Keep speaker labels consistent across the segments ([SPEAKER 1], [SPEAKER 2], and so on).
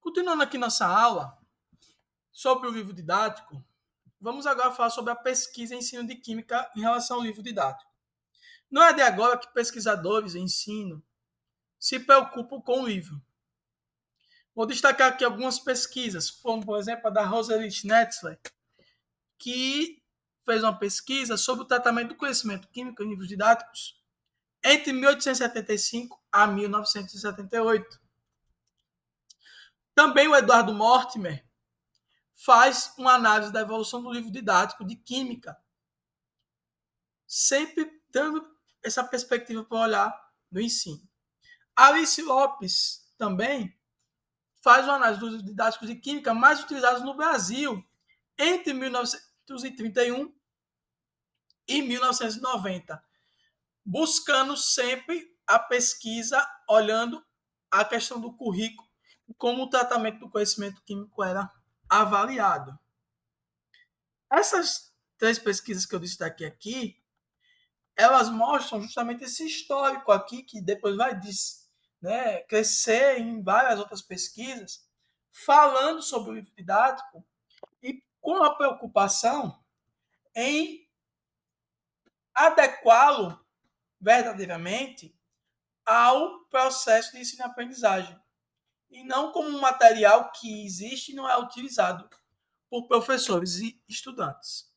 [SPEAKER 1] Continuando aqui nossa aula sobre o livro didático, vamos agora falar sobre a pesquisa em ensino de química em relação ao livro didático. Não é de agora que pesquisadores em ensino se preocupam com o livro. Vou destacar aqui algumas pesquisas, como por exemplo a da Rosalind Schnetzler, que fez uma pesquisa sobre o tratamento do conhecimento químico em livros didáticos entre 1875 a 1978. Também o Eduardo Mortimer faz uma análise da evolução do livro didático de química, sempre dando essa perspectiva para olhar do ensino. Alice Lopes também faz uma análise dos livros didáticos de química mais utilizados no Brasil entre 1931 e 1990, buscando sempre a pesquisa, olhando a questão do currículo, como o tratamento do conhecimento químico era avaliado. Essas três pesquisas que eu destaquei aqui, elas mostram justamente esse histórico aqui, que depois vai crescer em várias outras pesquisas, falando sobre o livro didático e com a preocupação em adequá-lo verdadeiramente ao processo de ensino-aprendizagem, e não como um material que existe e não é utilizado por professores e estudantes.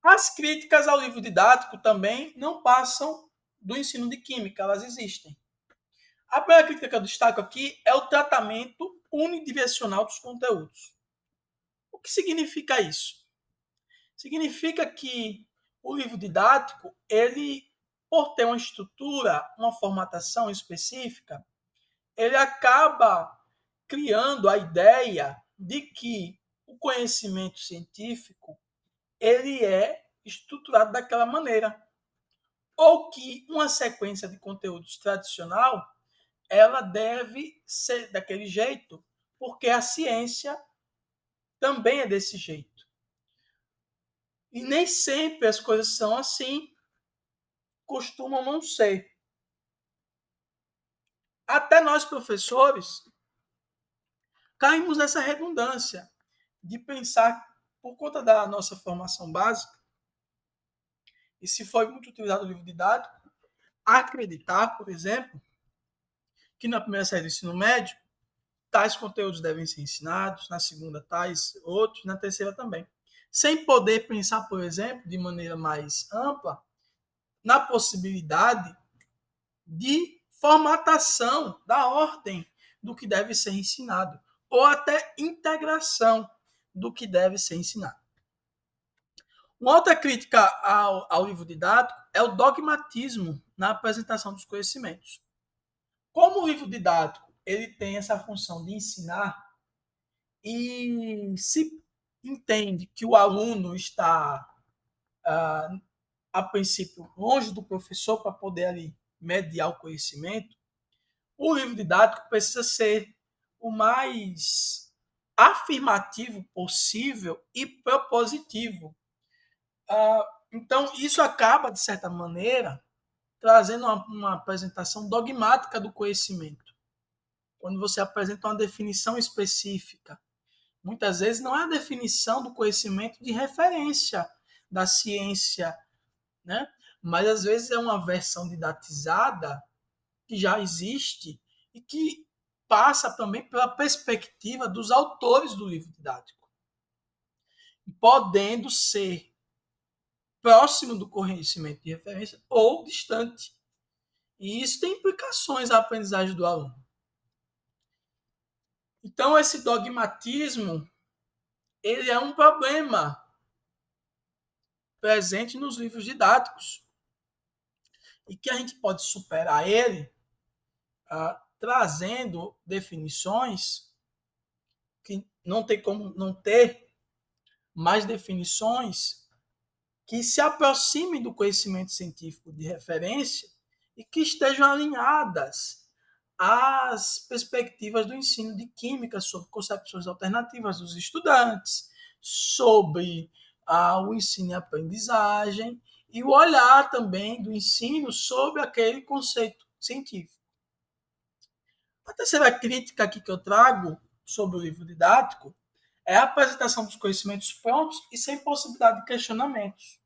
[SPEAKER 1] As críticas ao livro didático também não passam do ensino de química, elas existem. A primeira crítica que eu destaco aqui é o tratamento unidirecional dos conteúdos. O que significa isso? Significa que o livro didático, ele, por ter uma estrutura, uma formatação específica, ele acaba criando a ideia de que o conhecimento científico ele é estruturado daquela maneira, ou que uma sequência de conteúdos tradicional ela deve ser daquele jeito, porque a ciência também é desse jeito. E nem sempre as coisas são assim, costumam não ser. Até nós, professores, caímos nessa redundância de pensar, por conta da nossa formação básica, e se foi muito utilizado o livro didático, acreditar, por exemplo, que na primeira série do ensino médio, tais conteúdos devem ser ensinados, na segunda tais outros, na terceira também. Sem poder pensar, por exemplo, de maneira mais ampla, na possibilidade de formatação da ordem do que deve ser ensinado, ou até integração do que deve ser ensinado. Uma outra crítica ao livro didático é o dogmatismo na apresentação dos conhecimentos. Como o livro didático ele tem essa função de ensinar, e se entende que o aluno está, a princípio, longe do professor para poder ali mediar o conhecimento, o livro didático precisa ser o mais afirmativo possível e propositivo. Então, isso acaba, de certa maneira, trazendo uma apresentação dogmática do conhecimento. Quando você apresenta uma definição específica, muitas vezes não é a definição do conhecimento de referência da ciência, né? Mas às vezes é uma versão didatizada que já existe e que passa também pela perspectiva dos autores do livro didático, podendo ser próximo do conhecimento de referência ou distante. E isso tem implicações à aprendizagem do aluno. Então, esse dogmatismo ele é um problema presente nos livros didáticos e que a gente pode superar ele trazendo definições que não tem como não ter mais definições que se aproximem do conhecimento científico de referência e que estejam alinhadas às perspectivas do ensino de química sobre concepções alternativas dos estudantes, sobre o ensino e aprendizagem e o olhar também do ensino sobre aquele conceito científico. A terceira crítica aqui que eu trago sobre o livro didático é a apresentação dos conhecimentos prontos e sem possibilidade de questionamentos.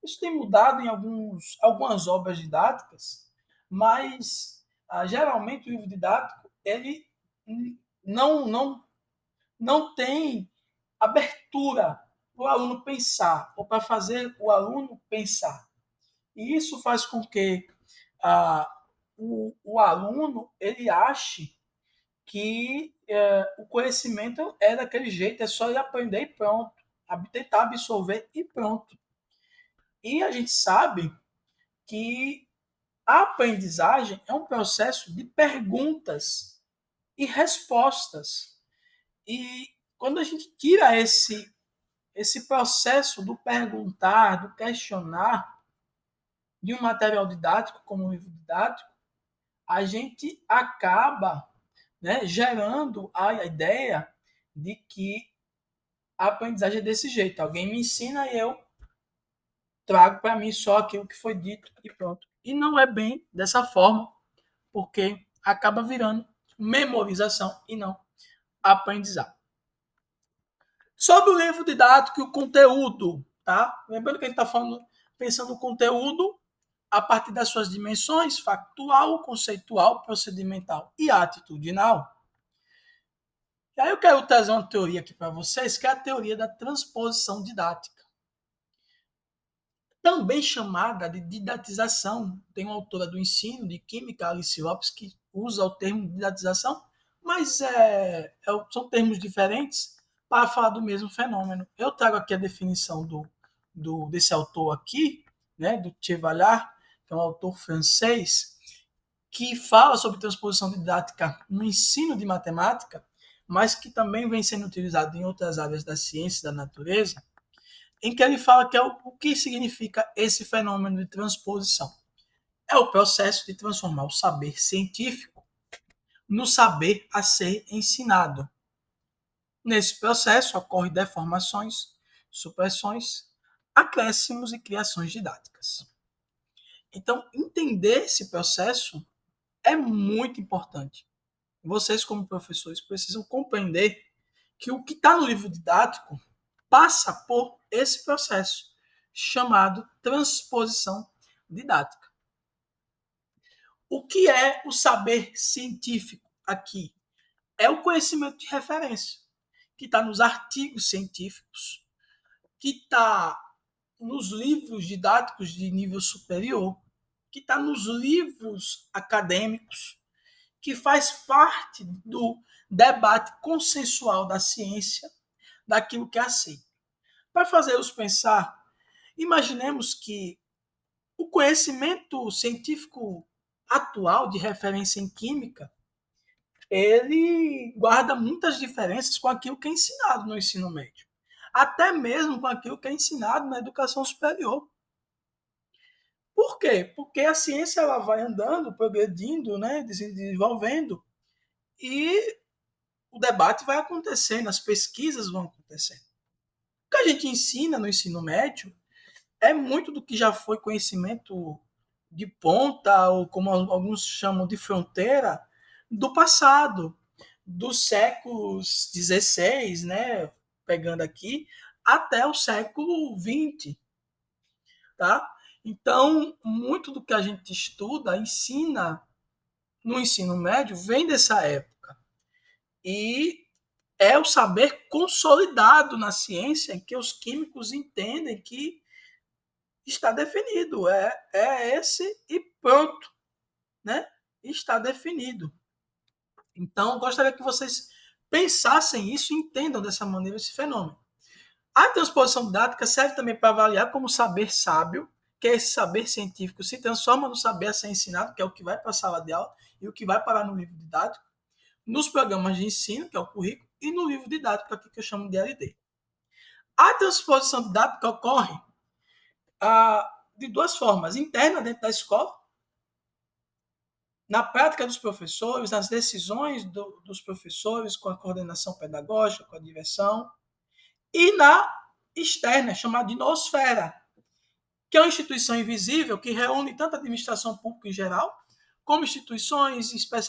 [SPEAKER 1] Isso tem mudado em algumas obras didáticas, mas geralmente o livro didático ele não, não, não tem abertura para o aluno pensar ou para fazer o aluno pensar. E isso faz com que o aluno ele ache que o conhecimento é daquele jeito, é só ele aprender e pronto, tentar absorver e pronto. E a gente sabe que a aprendizagem é um processo de perguntas e respostas. E quando a gente tira esse processo do perguntar, do questionar de um material didático como um livro didático, a gente acaba, né, gerando a ideia de que a aprendizagem é desse jeito. Alguém me ensina e eu trago para mim só aquilo que foi dito e pronto. E não é bem dessa forma, porque acaba virando memorização e não aprendizado. Sobre o livro didático e o conteúdo, tá? Lembrando que a gente está falando, pensando no conteúdo a partir das suas dimensões, factual, conceitual, procedimental e atitudinal. E aí eu quero trazer uma teoria aqui para vocês, que é a teoria da transposição didática. Também chamada de didatização. Tem uma autora do ensino de química, Alice Lopes, que usa o termo didatização, mas são termos diferentes para falar do mesmo fenômeno. Eu trago aqui a definição desse autor aqui, né, do Chevalier, que é um autor francês, que fala sobre transposição didática no ensino de matemática, mas que também vem sendo utilizado em outras áreas da ciência e da natureza, em que ele fala que é o que significa esse fenômeno de transposição. É o processo de transformar o saber científico no saber a ser ensinado. Nesse processo ocorrem deformações, supressões, acréscimos e criações didáticas. Então, entender esse processo é muito importante. Vocês, como professores, precisam compreender que o que está no livro didático passa por esse processo chamado transposição didática. O que é o saber científico aqui? É o conhecimento de referência, que está nos artigos científicos, que está nos livros didáticos de nível superior, que está nos livros acadêmicos, que faz parte do debate consensual da ciência, daquilo que é aceito. Para fazê-los pensar, imaginemos que o conhecimento científico atual de referência em química, ele guarda muitas diferenças com aquilo que é ensinado no ensino médio, até mesmo com aquilo que é ensinado na educação superior. Por quê? Porque a ciência ela vai andando, progredindo, né, se desenvolvendo, e o debate vai acontecendo, as pesquisas vão acontecendo. O que a gente ensina no ensino médio é muito do que já foi conhecimento de ponta, ou como alguns chamam de fronteira, do passado, dos séculos XVI, né, pegando aqui, até o século XX. Tá? Então, muito do que a gente estuda, ensina no ensino médio, vem dessa época. E é o saber consolidado na ciência em que os químicos entendem que está definido. É esse e pronto. Né? Está definido. Então, gostaria que vocês pensassem isso e entendam dessa maneira esse fenômeno. A transposição didática serve também para avaliar como o saber sábio, que é esse saber científico, se transforma no saber a ser ensinado, que é o que vai para a sala de aula e o que vai parar no livro didático, nos programas de ensino, que é o currículo, e no livro didático, aqui que eu chamo de LD. A transposição didática ocorre de duas formas: interna, dentro da escola, na prática dos professores, nas decisões dos professores, com a coordenação pedagógica, com a direção, e na externa, chamada de noosfera, que é uma instituição invisível que reúne tanto a administração pública em geral, como instituições especializadas